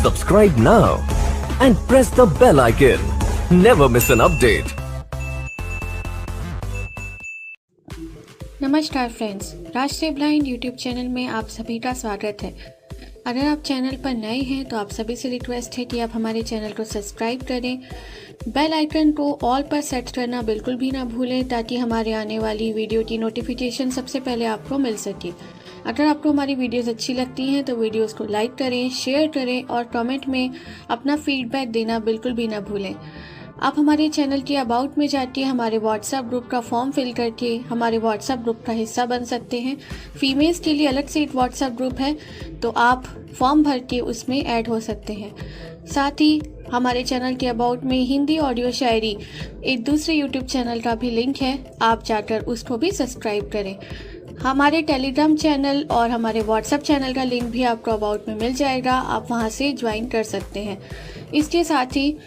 Subscribe now and press the bell icon. Never miss an update. नमस्कार friends, राष्ट्रीय blind YouTube channel में आप सभी का स्वागत है। अगर आप चैनल पर नए हैं तो आप सभी से रिक्वेस्ट है कि आप हमारे चैनल को सब्सक्राइब करें, बेल आइकन को ऑल पर सेट करना बिल्कुल भी ना भूलें ताकि हमारे आने वाली वीडियो की नोटिफिकेशन सबसे पहले आपको मिल सके। अगर आपको हमारी वीडियोस अच्छी लगती हैं तो वीडियोस को लाइक करें, शेयर करें और कमेंट में अपना फीडबैक देना बिल्कुल भी ना भूलें। आप हमारे चैनल के अबाउट में जाके हमारे व्हाट्सएप ग्रुप का फॉर्म फिल करके हमारे व्हाट्सएप ग्रुप का हिस्सा बन सकते हैं। फीमेल्स के लिए अलग से एक व्हाट्सएप ग्रुप है, तो आप फॉर्म भर के उसमें ऐड हो सकते हैं। साथ ही हमारे चैनल के अबाउट में हिंदी ऑडियो शायरी एक दूसरे यूट्यूब चैनल का भी लिंक है, आप जाकर उसको भी सब्सक्राइब करें। हमारे टेलीग्राम चैनल और हमारे व्हाट्सएप चैनल का लिंक भी आपको अबाउट में मिल जाएगा, आप वहां से ज्वाइन कर सकते हैं। इसके साथ ही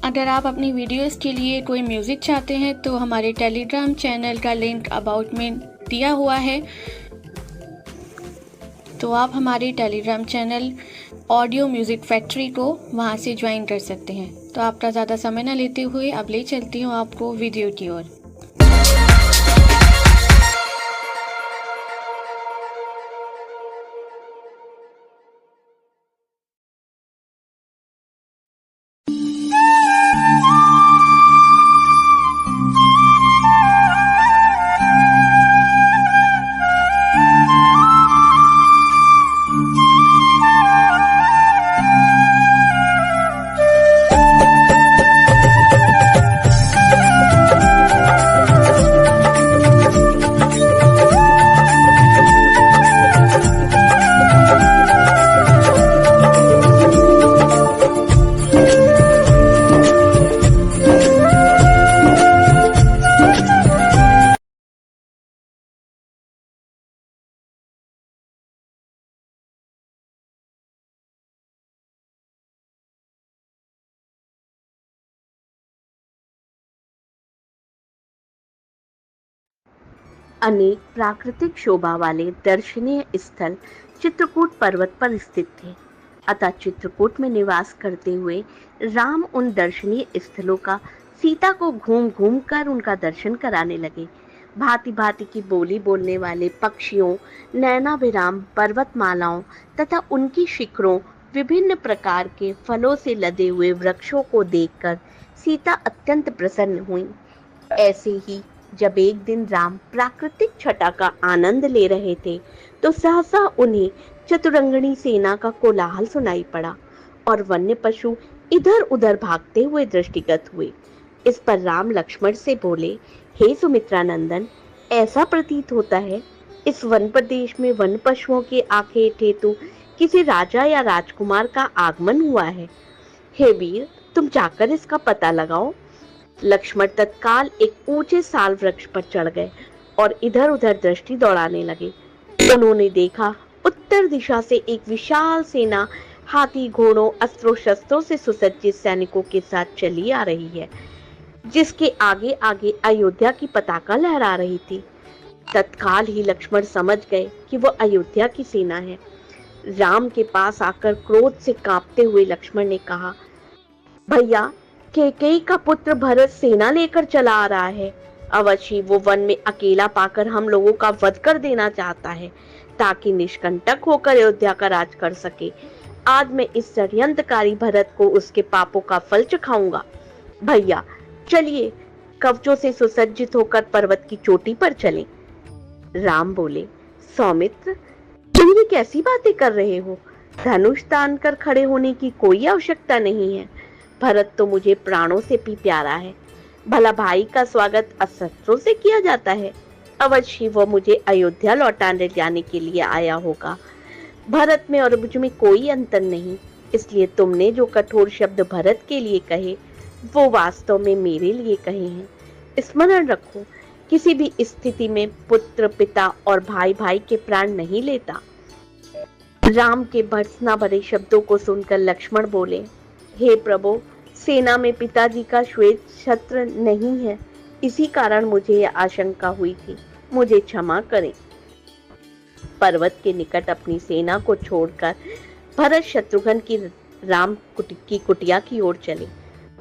अगर आप अपनी वीडियोस के लिए कोई म्यूज़िक चाहते हैं तो हमारे टेलीग्राम चैनल का लिंक अबाउट में दिया हुआ है, तो आप हमारे Telegram channel audio music factory को वहां से ज्वाइन कर सकते हैं। तो आपका ज़्यादा समय न लेते हुए अब ले चलती हूँ आपको वीडियो की ओर। अनेक प्राकृतिक शोभा वाले दर्शनीय स्थल चित्रकूट पर्वत पर स्थित थे। अतः चित्रकूट में निवास करते हुए राम उन दर्शनीय स्थलों का सीता को घूम घूम कर उनका दर्शन कराने लगे। भांति भांति की बोली बोलने वाले पक्षियों, नैनाभिराम पर्वतमालाओं तथा उनकी शिखरों, विभिन्न प्रकार के फलों से लदे हुए वृक्षों को देखकर सीता अत्यंत प्रसन्न हुई। ऐसे ही जब एक दिन राम प्राकृतिक छटा का आनंद ले रहे थे तो सहसा उन्हें चतुरंगनी सेना का कोलाहल सुनाई पड़ा और वन्य पशु इधर उधर भागते हुए दृष्टिगत हुए। इस पर राम लक्ष्मण से बोले, हे सुमित्रा नंदन, ऐसा प्रतीत होता है इस वन प्रदेश में वन पशुओं के आखेट हेतु किसी राजा या राजकुमार का आगमन हुआ है। हे वीर, तुम जाकर इसका पता लगाओ। लक्ष्मण तत्काल एक ऊंचे साल वृक्ष पर चढ़ गए और इधर उधर दृष्टि दौड़ाने लगे। उन्होंने देखा उत्तर दिशा से एक विशाल सेना हाथी, घोड़ों, अस्त्रों शस्त्रों से सुसज्जित सैनिकों के साथ चली आ रही है, जिसके आगे आगे अयोध्या की पताका लहरा रही थी। तत्काल ही लक्ष्मण समझ गए कि वो अयोध्या की सेना है। राम के पास आकर क्रोध से कांपते हुए लक्ष्मण ने कहा, भैया, कैकेयी का पुत्र भरत सेना लेकर चला आ रहा है। अवश्य वो वन में अकेला पाकर हम लोगों का वध कर देना चाहता है ताकि निष्कंटक होकर अयोध्या का राज कर सके। आज मैं इस षड्यंत्रकारी भरत को उसके पापों का फल चखाऊंगा। भैया चलिए, कवचों से सुसज्जित होकर पर्वत की चोटी पर चलें। राम बोले, सौमित्र, तुम ये कैसी बातें कर रहे हो? धनुष तान कर खड़े होने की कोई आवश्यकता नहीं है। भरत तो मुझे प्राणों से भी प्यारा है। भला भाई का स्वागत अस्त्रों से किया जाता है? अवश्य वो मुझे अयोध्या लौटाने जाने के लिए आया होगा। भरत में और मुझ में कोई अंतर नहीं, इसलिए तुमने जो कठोर शब्द भरत के लिए कहे वो वास्तव में मेरे लिए कहे हैं। स्मरण रखो, किसी भी स्थिति में पुत्र पिता और भाई भाई के प्राण नहीं लेता। राम के भर्त्सना भरे शब्दों को सुनकर लक्ष्मण बोले, हे प्रभु, सेना में पिताजी का श्वेत छत्र नहीं है, इसी कारण मुझे यह आशंका हुई थी, मुझे क्षमा करें। पर्वत के निकट अपनी सेना को छोड़कर भरत शत्रुघ्न की की कुटिया की ओर चले।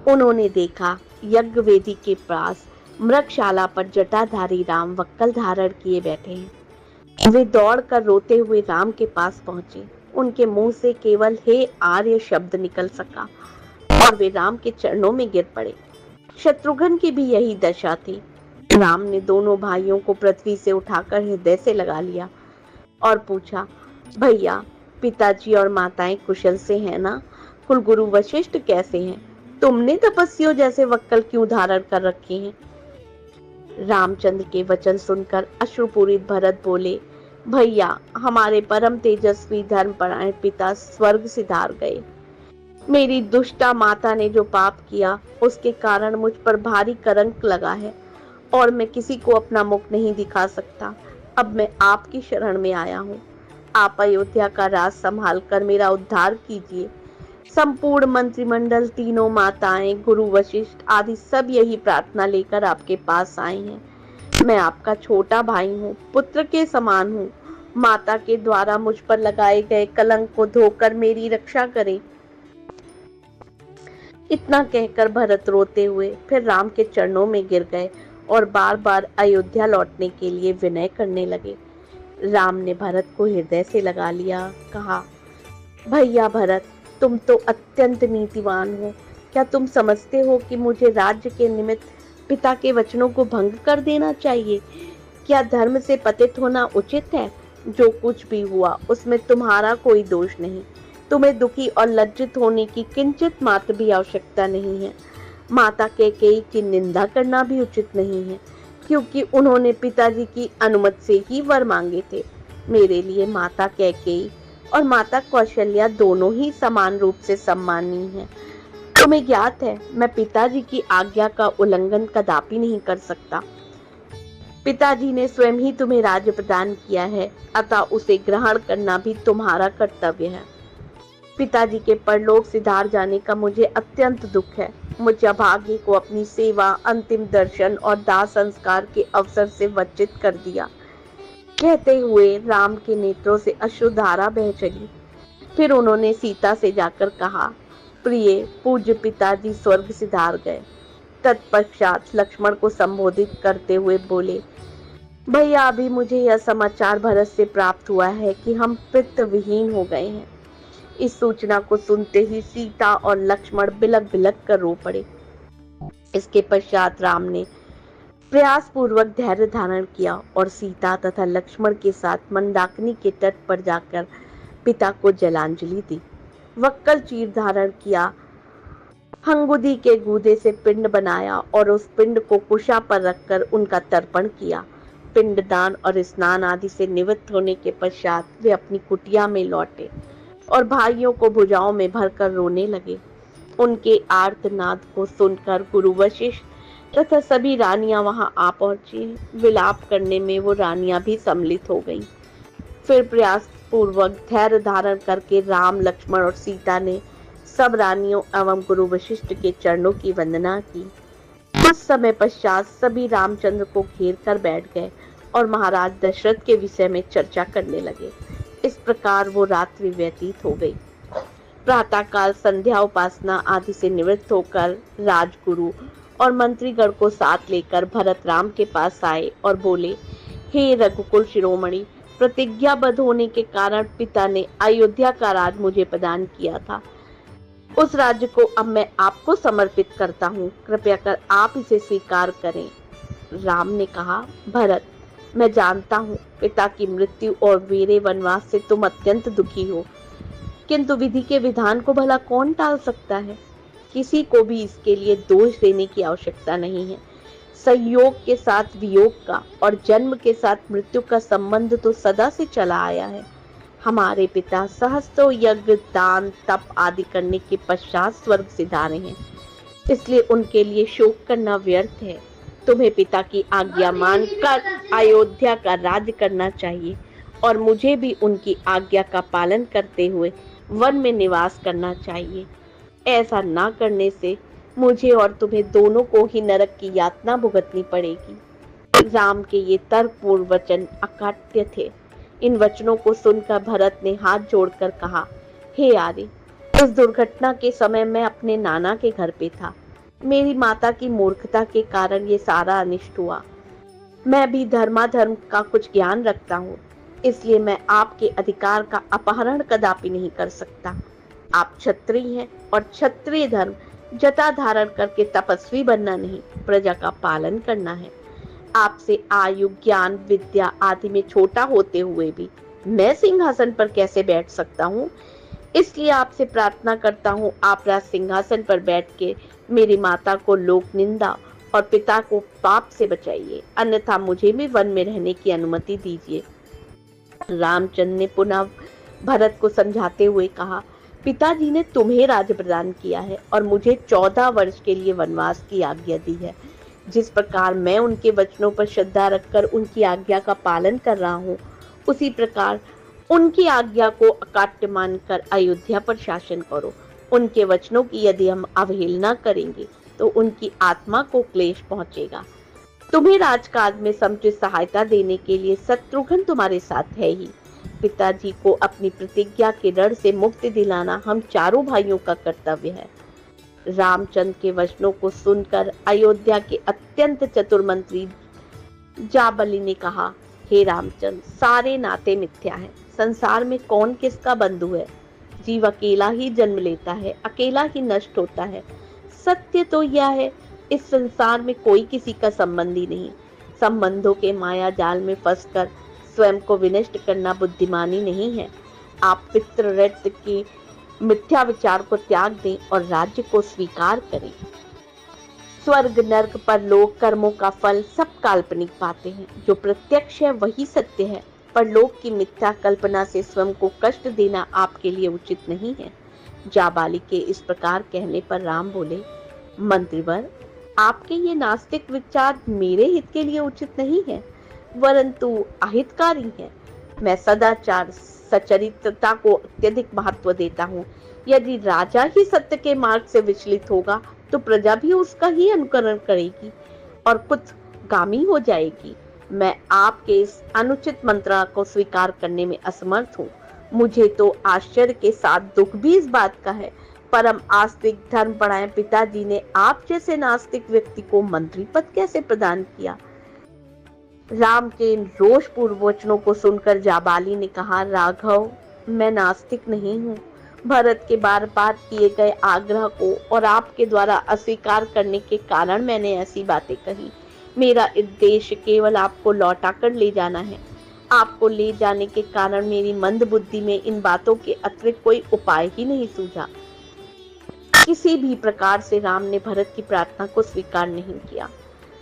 उन्होंने देखा यज्ञ वेदी के पास मृगशाला पर जटाधारी राम वक्कल धारण किए बैठे हैं। वे दौड़कर रोते हुए राम के पास पहुंचे। उनके मुंह से केवल हे आर्य शब्द निकल सका और वे राम के चरणों में गिर पड़े। शत्रुघ्न की भी यही दशा थी। राम ने दोनों भाइयों को पृथ्वी से उठाकर हृदय से लगा लिया और पूछा, भैया, पिताजी और माताएं कुशल से हैं ना? कुलगुरु वशिष्ठ कैसे हैं? तुमने तपस्वियों जैसे वक्कल क्यों धारण कर रखे हैं? रामचंद्र के वचन सुनकर अश्रुपूरित भरत बोले, भैया, हमारे परम तेजस्वी धर्मपरायण पिता स्वर्ग सिधार गए। मेरी दुष्टा माता ने जो पाप किया उसके कारण मुझ पर भारी कलंक लगा है और मैं किसी को अपना मुख नहीं दिखा सकता। अब मैं आपकी शरण में आया हूँ। आप अयोध्या का राज संभाल कर मेरा उद्धार कीजिए। संपूर्ण मंत्रिमंडल, तीनों माताएं, गुरु वशिष्ठ आदि सब यही प्रार्थना लेकर आपके पास आए हैं। मैं आपका छोटा भाई हूँ, पुत्र के समान हूँ। माता के द्वारा मुझ पर लगाए गए कलंक को धोकर मेरी रक्षा करें। इतना कहकर भरत रोते हुए फिर राम के चरणों में गिर गए और बार बार अयोध्या लौटने के लिए विनय करने लगे। राम ने भरत को हृदय से लगा लिया, कहा, भैया भरत, तुम तो अत्यंत नीतिवान हो। क्या तुम समझते हो कि मुझे राज्य के निमित्त पिता के वचनों को भंग कर देना चाहिए? क्या धर्म से पतित होना उचित है? जो कुछ भी हुआ उसमें तुम्हारा कोई दोष नहीं। तुम्हें दुखी और लज्जित होने की किंचित मात्र भी आवश्यकता नहीं है। माता कैकेयी की निंदा करना भी उचित नहीं है, क्योंकि उन्होंने पिताजी की अनुमति से ही वर मांगे थे। मेरे लिए माता कैकेयी और माता कौशल्या दोनों ही समान रूप से सम्माननीय हैं। तुम्हें ज्ञात है, मैं पिताजी की आज्ञा का उल्लंघन कदापि नहीं कर सकता। पिताजी ने स्वयं ही तुम्हें राज्य प्रदान किया है, अतः उसे ग्रहण करना भी तुम्हारा कर्तव्य है। पिताजी के परलोक सिधार जाने का मुझे अत्यंत दुख है। मुझ अभागे को अपनी सेवा, अंतिम दर्शन और दाह संस्कार के अवसर से वंचित कर दिया। कहते हुए राम के नेत्रों से अश्रुधारा बह चली। फिर उन्होंने सीता से जाकर कहा, प्रिय पूज्य पिताजी स्वर्ग सिधार गए। तत्पश्चात लक्ष्मण को संबोधित करते हुए बोले, भैया, अभी मुझे यह समाचार भरत से प्राप्त हुआ है कि हम पितृ विहीन हो गए हैं। इस सूचना को सुनते ही सीता और लक्ष्मण बिलक बिलक कर रो पड़े। इसके पश्चात राम ने प्रयास पूर्वक धैर्य धारण किया और सीता तथा लक्ष्मण के साथ मंदाकिनी के तट पर जाकर पिता को जलांजलि दी। वक्कल चीर धारण किया, हंगुदी के गूदे से पिंड बनाया और उस पिंड को कुशा पर रखकर उनका तर्पण किया। पिंडदान और स्नान आदि से निवृत्त होने के पश्चात वे अपनी कुटिया में लौटे और भाइयों को भुजाओं में भरकर रोने लगे। उनके आर्तनाद को सुनकर गुरु वशिष्ठ तथा सभी रानियां वहां आ पहुंची। विलाप करने में वो रानियां भी सम्मिलित हो गईं। फिर प्रयास पूर्वक धैर्य धारण करके राम, लक्ष्मण और सीता ने सब रानियों एवं गुरु वशिष्ठ के चरणों की वंदना की। कुछ समय पश्चात सभी रामचंद्र को घेर कर बैठ गए और महाराज दशरथ के विषय में चर्चा करने लगे। इस प्रकार वो रात्रि व्यतीत हो गई। प्रातःकाल संध्या उपासना आदि से निवृत्त होकर राजगुरु और मंत्रीगण को साथ लेकर भरत राम के पास आए और बोले, हे रघुकुल शिरोमणि, प्रतिज्ञाबद्ध होने के कारण पिता ने अयोध्या का राज मुझे प्रदान किया था। उस राज्य को अब मैं आपको समर्पित करता हूँ। कृपया कर आप इसे स्वीकार करें। राम ने कहा, भरत, मैं जानता हूँ पिता की मृत्यु और वीरे वनवास से तुम अत्यंत दुखी हो, किंतु विधि के विधान को भला कौन टाल सकता है? किसी को भी इसके लिए दोष देने की आवश्यकता नहीं है। संयोग के साथ वियोग का और जन्म के साथ मृत्यु का संबंध तो सदा से चला आया है। हमारे पिता सहस्त्रों यज्ञ, दान, तप आदि करने के पश्चात स्वर्ग सिधारे हैं, इसलिए उनके लिए शोक करना व्यर्थ है। तुम्हें पिता की आज्ञा मानकर अयोध्या का राज्य करना चाहिए और मुझे भी उनकी आज्ञा का पालन करते हुए वन में निवास करना चाहिए। ऐसा ना करने से मुझे और तुम्हें दोनों को ही नरक की यातना भुगतनी पड़ेगी। राम के ये तर्कपूर्ण वचन अकाट्य थे। इन वचनों को सुनकर भरत ने हाथ जोड़कर कहा, हे आर्य, इस दुर्घटना के समय मैं अपने नाना के घर पे था। मेरी माता की मूर्खता के कारण ये सारा अनिष्ट हुआ। मैं भी धर्माधर्म का कुछ ज्ञान रखता हूँ, इसलिए मैं आपके अधिकार का अपहरण कदापि नहीं कर सकता। आप क्षत्रिय हैं और क्षत्रिय धर्म जटा धारण करके तपस्वी बनना नहीं, प्रजा का पालन करना है। आपसे आयु, ज्ञान, विद्या आदि में छोटा होते हुए भी मैं सिंहासन पर कैसे बैठ सकता हूँ? इसलिए आपसे प्रार्थना करता हूँ, आप राज सिंहासन पर बैठ के मेरी माता को लोक निंदा और पिता को पाप से बचाइए, अन्यथा मुझे भी वन में रहने की अनुमति दीजिए। रामचंद्र ने पुनः भरत को समझाते हुए कहा, पिताजी ने तुम्हें राज्य प्रदान किया है और मुझे 14 वर्ष के लिए वनवास की आज्ञा दी है। जिस प्रकार मैं उनके वचनों पर श्रद्धा रखकर उनकी आज्ञा का पालन कर रहा हूँ, उसी प्रकार उनकी आज्ञा को अकाट्य मानकर अयोध्या पर शासन करो। उनके वचनों की यदि हम अवहेलना करेंगे तो उनकी आत्मा को क्लेश पहुंचेगा। तुम्हें राजकाज में समुचित सहायता देने के लिए शत्रुघ्न तुम्हारे साथ है ही। पिताजी को अपनी प्रतिज्ञा के ऋण से मुक्ति दिलाना हम चारों भाइयों का कर्तव्य है। रामचंद्र के वचनों को सुनकर अयोध्या के अत्यंत चतुर मंत्री जाबली ने कहा, हे रामचंद्र, सारे नाते मिथ्या हैं। संसार में कौन किसका बंधु है? जीव अकेला ही जन्म लेता है, अकेला ही नष्ट होता है। सत्य तो यह है, इस संसार में कोई किसी का संबंधी नहीं। संबंधों के माया जाल में फंसकर स्वयं को विनष्ट करना बुद्धिमानी नहीं है। आप पितृऋत की मिथ्या विचार को त्याग दें और राज्य को स्वीकार करें। स्वर्ग, नर्क, परलोक, कर्मों का फल सब काल्पनिक बातें हैं। जो प्रत्यक्ष है वही सत्य है। परलोक की मिथ्या कल्पना से स्वयं को कष्ट देना आपके लिए उचित नहीं है। जाबाली के इस प्रकार कहने पर राम बोले, मंत्रीवर, आपके ये नास्तिक विचार मेरे हित के लिए उचित नहीं है, वरंतु अहितकारी है। मैं सदाचार, सचरित्रता को अत्यधिक महत्व देता हूँ। यदि राजा ही सत्य के मार्ग से विचलित होगा तो प्रजा भी उसका ही अनुकरण करेगी और कुत्गामी हो जाएगी। मैं आपके इस अनुचित मंत्रणा को स्वीकार करने में असमर्थ हूँ। मुझे तो आश्चर्य के साथ दुख भी इस बात का है, परम आस्तिक धर्मपरायण पिताजी ने आप जैसे नास्तिक व्यक्ति को मंत्री पद कैसे प्रदान किया? राम के इन रोषपूर्ण वचनों को सुनकर जाबाली ने कहा, राघव, मैं नास्तिक नहीं हूँ। भरत के बार बार किए गए आग्रह को और आपके द्वारा अस्वीकार करने के कारण मैंने ऐसी बातें कही। मेरा उद्देश्य केवल आपको लौटा कर ले जाना है। आपको ले जाने के कारण मेरी मंद बुद्धि में इन बातों के अतिरिक्त कोई उपाय ही नहीं सूझा। किसी भी प्रकार से राम ने भरत की प्रार्थना को स्वीकार नहीं किया।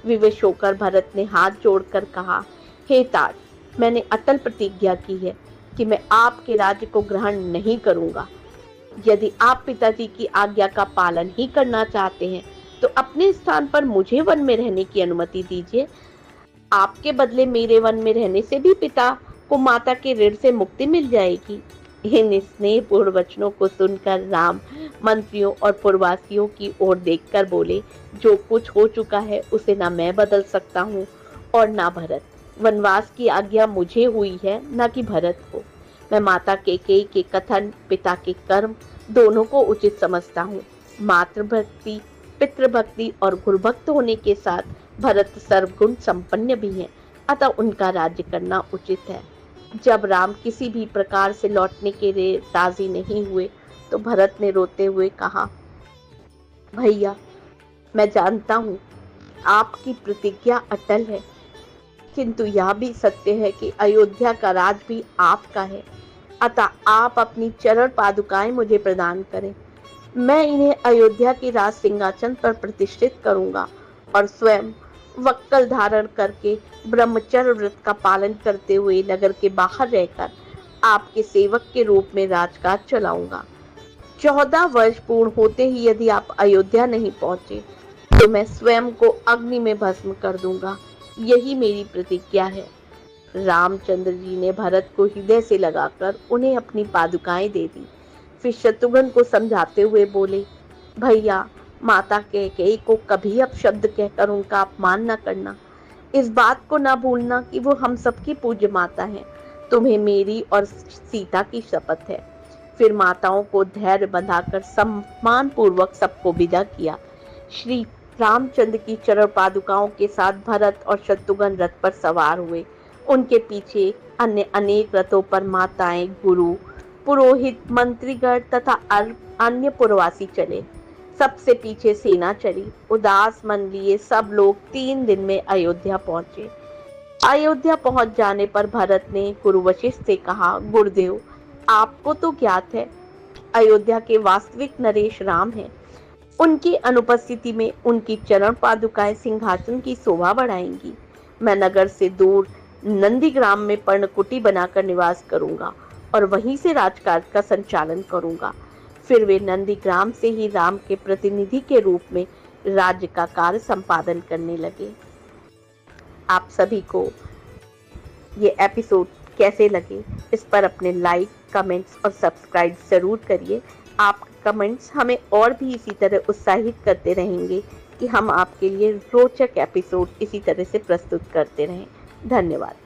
विवश होकर भरत ने हाथ जोड़कर कहा, हे तात, मैंने अटल प्रतिज्ञा की है कि मैं आपके राज्य को ग्रहण नहीं करूंगा। यदि आप पिताजी की आज्ञा का पालन ही करना चाहते हैं तो अपने स्थान पर मुझे वन में रहने की अनुमति दीजिए। आपके बदले मेरे वन में रहने से भी पिता को माता के ऋण से मुक्ति मिल जाएगी। इन स्नेहपूर्ण वचनों को सुनकर राम मंत्रियों और पुरवासियों की ओर देखकर बोले, जो कुछ हो चुका है उसे ना मैं बदल सकता हूँ और ना भरत। वनवास की आज्ञा मुझे हुई है, न कि भरत को। मैं माता केकई के कथन, पिता के कर्म दोनों को उचित समझता हूँ। मातृभक्ति, पितृभक्ति और गुरुभक्त होने के साथ भरत सर्वगुण संपन्न भी हैं, अतः उनका राज्य करना उचित है। जब राम किसी भी प्रकार से लौटने के लिए राजी नहीं हुए तो भरत ने रोते हुए कहा, भैया, मैं जानता हूँ आपकी प्रतिज्ञा अटल है, किंतु यह भी सत्य है कि अयोध्या का राज भी आपका है। अतः आप अपनी चरण पादुकाएं मुझे प्रदान करें। मैं इन्हें अयोध्या के राज सिंहासन पर प्रतिष्ठित करूंगा और स्वयं वक्कल धारण करके ब्रह्मचर्य व्रत का पालन करते हुए नगर के बाहर रहकर आपके सेवक के रूप में राजकाज चलाऊंगा। 14 वर्ष पूर्ण होते ही यदि आप अयोध्या नहीं पहुंचे तो मैं स्वयं को अग्नि में भस्म कर दूंगा। यही मेरी प्रतिज्ञा है। रामचंद्र जी ने भरत को हृदय से लगाकर उन्हें अपनी पादुकाएं दे दी। फिर शत्रुघ्न को समझाते हुए बोले, भैया, माता कैकेयी को कभी अपशब्द कहकर उनका अपमान न करना। इस बात को न भूलना कि वो हम सबकी पूज्य माता है। तुम्हें मेरी और सीता की शपथ है। फिर माताओं को धैर्य बंधाकर सम्मान पूर्वक सबको विदा किया। श्री रामचंद्र की चरण पादुकाओं के साथ भरत और शत्रुघ्न रथ पर सवार हुए। उनके पीछे अन्य अनेक रथों पर माताएं, गुरु, पुरोहित, मंत्रीगण तथा अन्य पुरवासी चले। सबसे पीछे सेना चली। उदास मन लिए सब लोग 3 दिन में अयोध्या पहुंचे। अयोध्या पहुंच जाने पर भरत ने गुरु वशिष्ठ से कहा, गुरुदेव, आपको तो ज्ञात है अयोध्या के वास्तविक नरेश राम हैं। उनकी अनुपस्थिति में उनकी चरण पादुकाएं सिंहासन की शोभा बढ़ाएंगी। मैं नगर से दूर नंदीग्राम में पर्णकुटी बनाकर निवास करूंगा और वहीं से राजकाज का संचालन करूंगा। फिर वे नंदीग्राम से ही राम के प्रतिनिधि के रूप में राज्य का कार्य संपादन करने लगे। आप सभी को ये एपिसोड कैसे लगे, इस पर अपने लाइक, कमेंट्स और सब्सक्राइब जरूर करिए। आपके कमेंट्स हमें और भी इसी तरह उत्साहित करते रहेंगे कि हम आपके लिए रोचक एपिसोड इसी तरह से प्रस्तुत करते रहें। धन्यवाद।